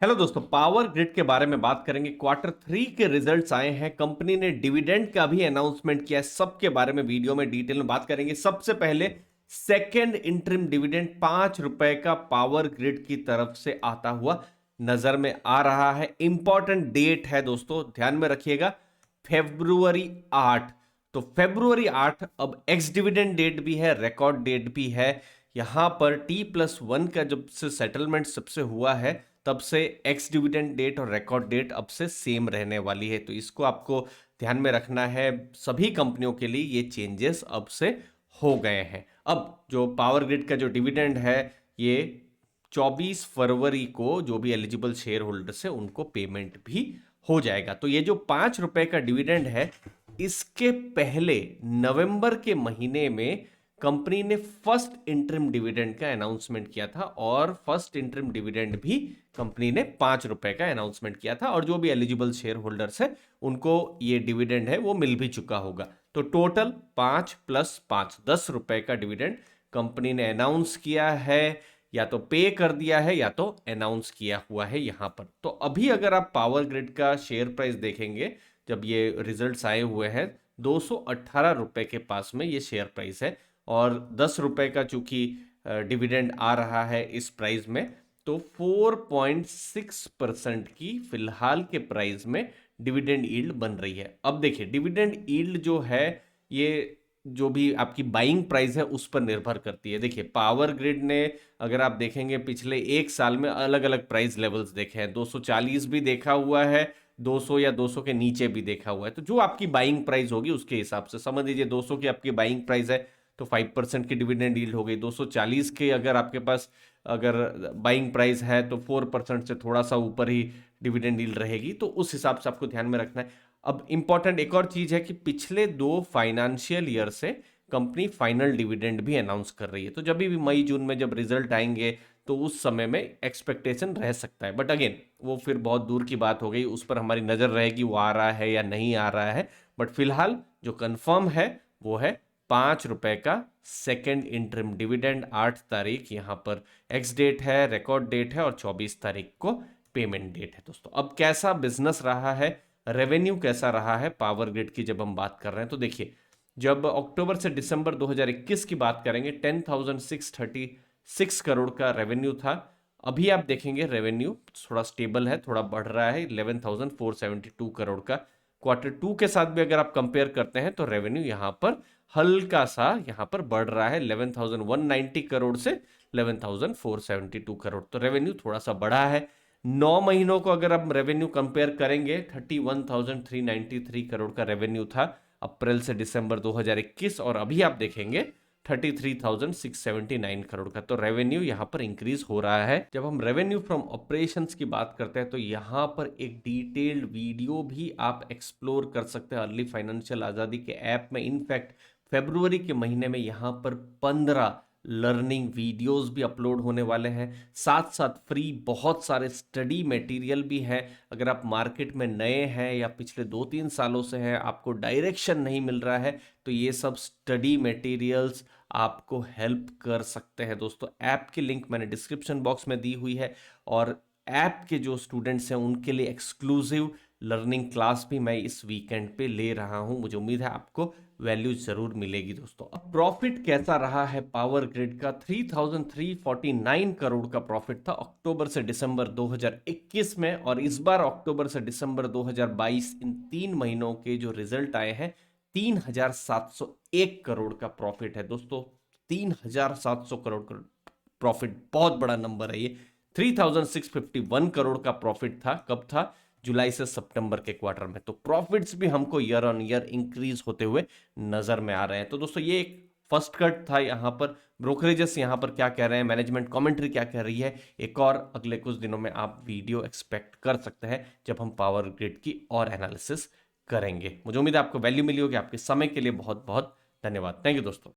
Hello दोस्तों, power grid के बारे में बात करेंगे। क्वार्टर 3 के रिजल्ट्स आए हैं, कंपनी ने डिविडेंड का भी अनाउंसमेंट किया है। सबके बारे में वीडियो में डिटेल में बात करेंगे। सबसे पहले सेकेंड इंटरिम डिविडेंड ₹5 का पावर ग्रिड की तरफ से आता हुआ नजर में आ रहा है। इंपॉर्टेंट डेट है दोस्तों, ध्यान में रखिएगा, फेब्रुवरी 8। तो फेब्रुवरी 8 अब एक्स डिविडेंड डेट भी है, रिकॉर्ड डेट भी है। यहां पर T+1 का जब से सेटलमेंट सबसे हुआ है तब से एक्स डिविडेंड डेट और रिकॉर्ड डेट अब से सेम रहने वाली है। तो इसको आपको ध्यान में रखना है। सभी कंपनियों के लिए ये चेंजेस अब से हो गए हैं। अब जो पावर ग्रिड का जो डिविडेंड है, ये 24 फरवरी को जो भी एलिजिबल शेयर होल्डर्स है उनको पेमेंट भी हो जाएगा। तो ये जो ₹5 का डिविडेंड है, इसके पहले नवंबर के महीने में कंपनी ने फर्स्ट इंटरिम डिविडेंड का अनाउंसमेंट किया था और फर्स्ट इंटरिम डिविडेंड भी कंपनी ने ₹5 का अनाउंसमेंट किया था और जो भी एलिजिबल शेयर होल्डर्स है उनको ये डिविडेंड है वो मिल भी चुका होगा। तो टोटल 5 + 5 ₹10 का डिविडेंड कंपनी ने अनाउंस किया है, या तो पे कर दिया है या तो अनाउंस किया हुआ है यहां पर। तो अभी अगर आप पावर ग्रिड का शेयर प्राइस देखेंगे, जब ये रिजल्ट्स आए हुए हैं, ₹218 के पास में ये शेयर प्राइस है और ₹10 का चूंकि डिविडेंड आ रहा है इस प्राइस में, तो 4.6% की फिलहाल के प्राइस में डिविडेंड यील्ड बन रही है। अब देखिए, डिविडेंड यील्ड जो है ये जो भी आपकी बाइंग प्राइस है उस पर निर्भर करती है। देखिए, पावर ग्रिड ने अगर आप देखेंगे पिछले एक साल में अलग अलग प्राइस लेवल्स देखे हैं। 240 भी देखा हुआ है, 200 या 200 के नीचे भी देखा हुआ है। तो जो आपकी बाइंग प्राइस होगी उसके हिसाब से समझ लीजिए, 200 की आपकी बाइंग प्राइस है तो 5% की डिविडेंड यील्ड हो गई। 240 के अगर आपके पास अगर बाइंग प्राइस है तो 4% से थोड़ा सा ऊपर ही डिविडेंड यील्ड रहेगी। तो उस हिसाब से आपको ध्यान में रखना है। अब इंपॉर्टेंट एक और चीज है कि पिछले 2 फाइनेंशियल ईयर से कंपनी फाइनल डिविडेंड भी अनाउंस कर रही है। तो जब भी मई जून में जब रिजल्ट आएंगे तो उस समय में एक्सपेक्टेशन रह सकता है, बट अगेन वो फिर बहुत दूर की बात हो गई, उस पर हमारी नजर रहेगी वो आ रहा है या नहीं आ रहा है। बट फिलहाल जो कंफर्म है वो है ₹5 का सेकेंड इंटरिम डिविडेंड। 8 तारीख यहाँ पर एक्स डेट है, रिकॉर्ड डेट है और 24 तारीख को पेमेंट डेट है। दोस्तों, अब कैसा बिजनेस रहा है, रेवेन्यू कैसा रहा है पावर ग्रिड की जब हम बात कर रहे हैं, तो देखिए, जब अक्टूबर से दिसंबर 2021 की बात करेंगे, 10,636 करोड़ का रेवेन्यू था। अभी आप देखेंगे रेवेन्यू थोड़ा स्टेबल है, थोड़ा बढ़ रहा है, 11,472 करोड़ का। क्वार्टर 2 के साथ भी अगर आप कंपेयर करते हैं तो रेवेन्यू यहां पर हल्का सा यहां पर बढ़ रहा है, 11,190 करोड़ से 11,472 करोड़। तो रेवेन्यू थोड़ा सा बढ़ा है। 9 महीनों को अगर आप रेवेन्यू कंपेयर करेंगे, 31,393 करोड़ का रेवेन्यू था अप्रैल से दिसंबर 2021, और अभी आप देखेंगे 33,679 करोड़ का। तो रेवेन्यू यहां पर इंक्रीज हो रहा है। जब हम रेवेन्यू फ्रॉम ऑपरेशंस की बात करते हैं तो यहां पर एक डिटेल्ड वीडियो भी आप एक्सप्लोर कर सकते हैं अर्ली फाइनेंशियल आजादी के ऐप में। इनफैक्ट फरवरी के महीने में यहां पर 15 लर्निंग वीडियोस भी अपलोड होने वाले हैं। साथ साथ फ्री बहुत सारे स्टडी मटेरियल भी हैं। अगर आप मार्केट में नए हैं या पिछले 2-3 सालों से हैं, आपको डायरेक्शन नहीं मिल रहा है, तो ये सब स्टडी मटेरियल्स आपको हेल्प कर सकते हैं। दोस्तों, ऐप की लिंक मैंने डिस्क्रिप्शन बॉक्स में दी हुई है और ऐप के जो स्टूडेंट्स हैं उनके लिए एक्सक्लूसिव लर्निंग क्लास भी मैं इस वीकेंड पे ले रहा हूं। मुझे उम्मीद है आपको वैल्यू जरूर मिलेगी। दोस्तों, अब प्रॉफिट कैसा रहा है पावर ग्रिड का, 3,349 करोड़ का प्रॉफिट था अक्टूबर से दिसंबर 2021 में, और इस बार अक्टूबर से दिसंबर 2022 इन 3 महीनों के जो रिजल्ट आए हैं, 3,701 करोड़ का प्रॉफिट है। दोस्तों, 3,700 करोड़ का प्रॉफिट बहुत बड़ा नंबर है ये। 3,651 करोड़ का प्रॉफिट था, कब था, जुलाई से सितंबर के क्वार्टर में। तो प्रॉफिट्स भी हमको ईयर ऑन ईयर इंक्रीज होते हुए नजर में आ रहे हैं। तो दोस्तों, ये एक फर्स्ट कट था। यहां पर ब्रोकरेजेस यहां पर क्या कह रहे हैं, मैनेजमेंट कमेंट्री क्या कह रही है, एक और अगले कुछ दिनों में आप वीडियो एक्सपेक्ट कर सकते हैं जब हम पावर ग्रिड की और एनालिसिस करेंगे। मुझे उम्मीद है आपको वैल्यू मिली होगी। आपके समय के लिए बहुत बहुत धन्यवाद। थैंक यू दोस्तों।